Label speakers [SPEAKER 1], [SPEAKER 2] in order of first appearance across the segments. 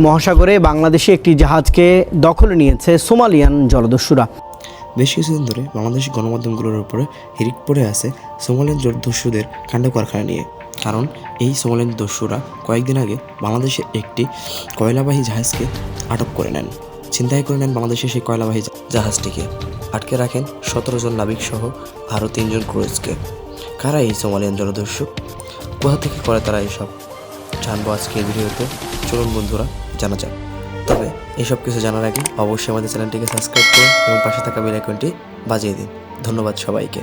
[SPEAKER 1] মহাসাগরে বাংলাদেশে একটি জাহাজকে দখলে নিয়েছে সোমালিয়ান জলদস্যুরা।
[SPEAKER 2] বেশ কিছুদিন ধরে বাংলাদেশি গণমাধ্যমগুলোর উপরে হিড়িক পড়ে আছে সোমালিয়ান দস্যুদের কাণ্ড কারখানা নিয়ে। কারণ এই সোমালিয়ান দস্যুরা কয়েকদিন আগে বাংলাদেশে একটি কয়লাবাহী জাহাজকে আটক করে নেন, ছিনতাই করে নেন বাংলাদেশের সেই কয়লাবাহী জাহাজটিকে। আটকে রাখেন 17 জন নাবিক সহ আরও 3 জন ক্রুজকে। কারা এই সোমালিয়ান জলদস্যু, কোথা থেকে করে তারা এইসব, জানবো আজকে এই ভিডিওতে। চলুন বন্ধুরা জানা যাক। তবে এইসব কিছু জানার আগে অবশ্যই আমাদের চ্যানেলটিকে সাবস্ক্রাইব করুন এবং পাশে থাকা বেল আইকনটি বাজিয়ে দিন। ধন্যবাদ সবাইকে।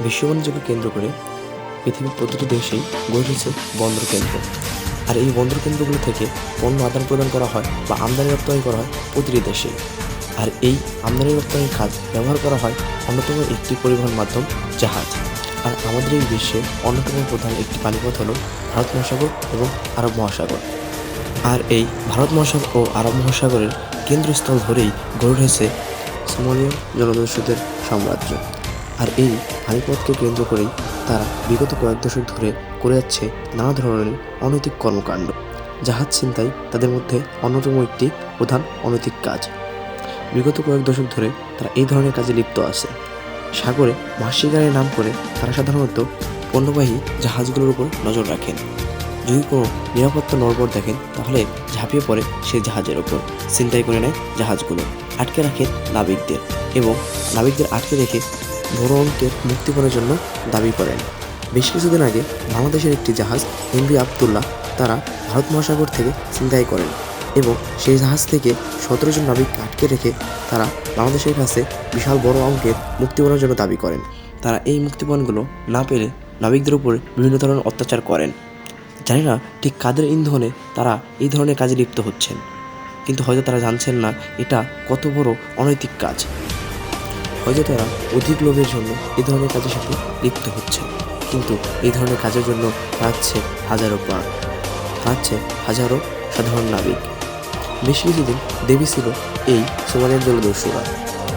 [SPEAKER 2] বিশ্ব বাণিজ্যকে কেন্দ্র করে পৃথিবীর প্রতিটি দেশেই গড়ে উঠেছে বন্দর কেন্দ্র। আর এই বন্দর কেন্দ্রগুলো থেকে পণ্য আদান প্রদান করা হয় বা আমদানি রপ্তানি করা হয় প্রতিটি দেশে। আর এই আমদানি রপ্তানির কাজ ব্যবহার করা হয় অন্যতম একটি পরিবহন মাধ্যম জাহাজ। আর আমাদের এই বিশ্বে অন্যতম প্রধান একটি পানিপথ হলো ভারত মহাসাগর এবং আরব মহাসাগর। আর এই ভারত মহাসাগর ও আরব মহাসাগরের কেন্দ্রস্থল ধরেই গড়ে উঠেছে সোমালিয়ান জলদস্যুদের সাম্রাজ্য। আর এই পানিপথকে কেন্দ্র করেই তারা বিগত কয়েক দশক ধরে করে যাচ্ছে নানা ধরনের অনৈতিক কর্মকাণ্ড। জাহাজ ছিনতাই তাদের মধ্যে অন্যতম একটি প্রধান অনৈতিক কাজ। বিগত কয়েক দশক ধরে তারা এই ধরনের কাজে লিপ্ত আছে। সাগরে মাছ শিকারের নাম করে তারা সাধারণত পণ্যবাহী জাহাজগুলোর উপর নজর রাখেন। যদি কোনো নিরাপত্তা নড়বড় দেখেন তাহলে ঝাঁপিয়ে পড়ে সেই জাহাজের ওপর, ছিনতাই করে নেয় জাহাজগুলো, আটকে রাখেন নাবিকদের এবং নাবিকদের আটকে রেখে বড় অঙ্কের মুক্তিপণের জন্য দাবি করেন। বেশ কিছুদিন আগে বাংলাদেশের একটি জাহাজ এমভি আবদুল্লাহ তারা ভারত মহাসাগর থেকে ছিনতাই করেন এবং সেই জাহাজ থেকে 17 জন নাবিককে আটকে রেখে তারা বাংলাদেশের কাছে বিশাল বড় অঙ্কের মুক্তিপণের জন্য দাবি করেন। তারা এই মুক্তিপণগুলো না পেলে নাবিকদের উপর বিভিন্ন ধরনের অত্যাচার করেন। জানি না ঠিক কাদের ইন্ধনে তারা এই ধরনের কাজে লিপ্ত হচ্ছেন, কিন্তু হয়তো তারা জানছেন না এটা কত বড় অনৈতিক কাজ। হয়তো তারা অধিক লোভের জন্য এই ধরনের কাজের সাথে লিপ্ত হচ্ছে, কিন্তু এই ধরনের কাজের জন্য হারাচ্ছে হাজারো প্রাণ, হারাচ্ছে হাজারো সাধারণ নাবিক। বেশ কিছুদিন দেবী ছিল এই সোমালিয়ান জলদস্যুরা,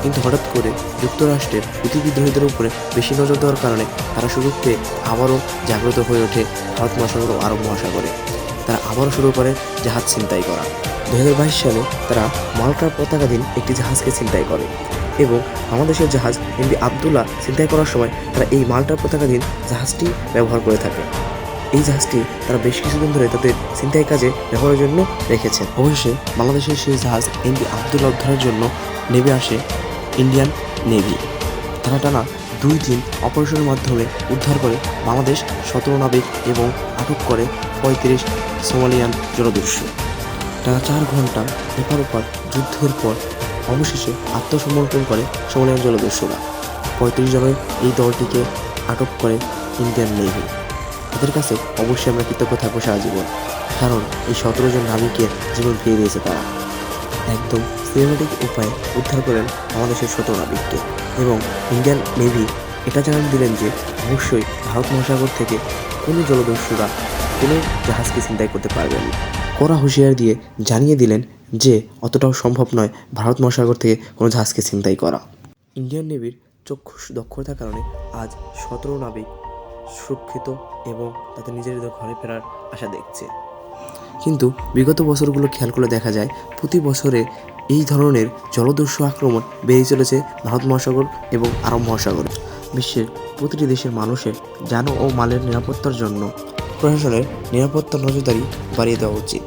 [SPEAKER 2] কিন্তু হঠাৎ করে যুক্তরাষ্ট্রের হুতি বিদ্রোহীদের উপরে বেশি নজর দেওয়ার কারণে তারা সুযোগ পেয়ে আবারও জাগ্রত হয়ে ওঠে ভারত মহাসাগর ও আরব মহাসাগরে। তারা আবারও শুরু করে জাহাজ ছিনতাই করা। 2022 সালে তারা মাল্টার পতাকাধীন একটি জাহাজকে ছিনতাই করে এবং বাংলাদেশের জাহাজ এমভি আবদুল্লাহ ছিনতাই করার সময় তারা এই মাল্টার পতাকাধীন জাহাজটি ব্যবহার করে থাকে। এই জাহাজটি তারা বেশ কিছুদিন ধরে তাদের ছিনতাই কাজে ব্যবহারের জন্য রেখেছেন। অবশ্যই বাংলাদেশের সেই জাহাজ এমভি আবদুল্লাহ উদ্ধারের জন্য নেমে আসে ইন্ডিয়ান নেভি। তারা টানা 2 দিন অপারেশনের মাধ্যমে উদ্ধার করে বাংলাদেশ 17 নাবিক এবং আটক করে 35 সোমালিয়ান জলদস্যু। টানা 4 ঘন্টা এপার ওপার যুদ্ধের পর অবশেষে আত্মসমর্পণ করে সোমালিয়ান জলদস্যুরা। 35 জনের এই দলটিকে আটক করে ইন্ডিয়ান নেভি। তাদের কাছে অবশ্যই আমরা কৃতজ্ঞ থাকবো সারা জীবন, কারণ এই 17 জন নাবিকের জীবন ফিরিয়ে দিয়েছে তারা। একদম সিনেমেটিক উপায়ে উদ্ধার করেন বাংলাদেশের 17 নাবিককে এবং ইন্ডিয়ান নেভি এটা জানান দিলেন যে অবশ্যই ভারত মহাসাগর থেকে কোনো জলদস্যুরা কোনো জাহাজকে ছিনতাই করতে পারবেন না। কড়া হুঁশিয়ার দিয়ে জানিয়ে দিলেন যে অতটাও সম্ভব নয় ভারত মহাসাগর থেকে কোনো জাহাজকে ছিনতাই করা। ইন্ডিয়ান নেভির চক্ষু দক্ষতার কারণে আজ 17 নাবিক সুরক্ষিত এবং তাদের নিজেদের ঘরে ফেরার আশা দেখছে। কিন্তু বিগত বছরগুলো খেয়াল করে দেখা যায় প্রতি বছরে এই ধরনের জলদস্যু আক্রমণ বেড়ে চলেছে ভারত মহাসাগর এবং আরব মহাসাগরে। বিশ্বের প্রতিটি দেশের মানুষের জান ও মালের নিরাপত্তার জন্য প্রশাসনের নিরাপত্তা নজরদারি বাড়িয়ে দেওয়া উচিত।